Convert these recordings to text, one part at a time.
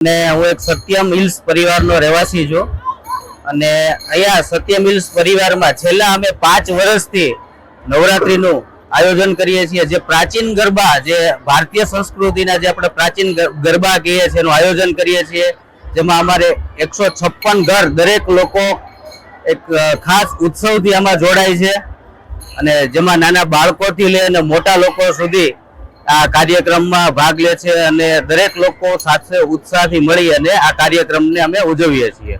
ને હું એક સત્યમ હિલ્સ પરિવારનો રહેવાસી છું અને અહીંયા સત્યમ હિલ્સ પરિવારમાં છેલ્લા અમે 5 વર્ષથી નવરાત્રીનું આયોજન કરીએ છીએ। જે પ્રાચીન ગરબા, જે ભારતીય સંસ્કૃતિના જે આપણે પ્રાચીન ગરબા કહીએ છીએ એનું આયોજન કરીએ છીએ, જેમાં અમારે 156 ઘર દરેક લોકો એક ખાસ ઉત્સવથી આમાં જોડાય છે અને જેમાં નાના બાળકોથી લઈને મોટા લોકો સુધી આ કાર્યક્રમમાં ભાગ લે છે અને દરેક લોકો સાથે ઉત્સાહથી મળી અને આ કાર્યક્રમને અમે ઉજવીએ છીએ।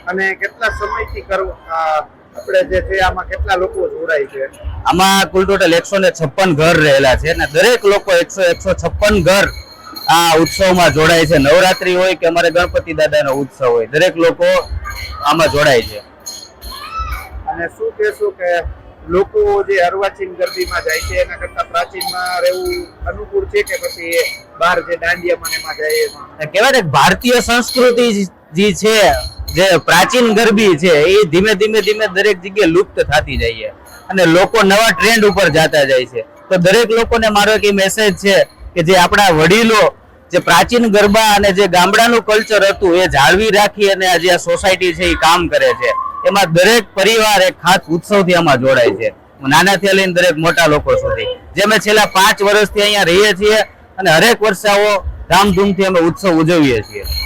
અને કેટલા સમયથી આપણે જે છે આમાં કેટલા લોકો જોડાય છે? આમાં કુલ ટોટલ 156 ઘર રહેલા છે અને દરેક લોકો 156 ઘર આ ઉત્સવમાં જોડાય છે। નવરાત્રી હોય કે અમારે ગણપતિ દાદાનો ઉત્સવ હોય, દરેક લોકો આમાં જોડાય છે। અને શું કહેશો કે લોકો જે અર્વાચીન ગરબીમાં જાય છે એના કરતા પ્રાચીનમાં રહેવું અનુકૂળ છે કે પછી બહાર જે દાંડિયામાં એમાં જાય એમાં? કહેવાય ને ભારતીય સંસ્કૃતિ જે છે, જે પ્રાચીન ગરબી છે એ ધીમે ધીમે દરેક જગ્યાએ લુપ્ત થતી જાય છે અને લોકો નવા ટ્રેન્ડ ઉપર જતા જાય છે। તો દરેક લોકોને મારો એક મેસેજ છે કે જે આપણા વડીલો જે પ્રાચીન ગરબા અને જે ગામડાનું કલ્ચર હતું એ જાળવી રાખી અને આજે આ સોસાયટી છે એ કામ કરે છે। એમાં દરેક પરિવાર એક ખાસ ઉત્સવથી આમાં જોડાય છે, નાનાથી લઈને દરેક મોટા લોકો સુધી। જે અમે છેલ્લા 5 વર્ષથી અહીંયા રહીએ છીએ અને હરેક વર્ષે આવો ધામધૂમથી અમે ઉત્સવ ઉજવીએ છીએ।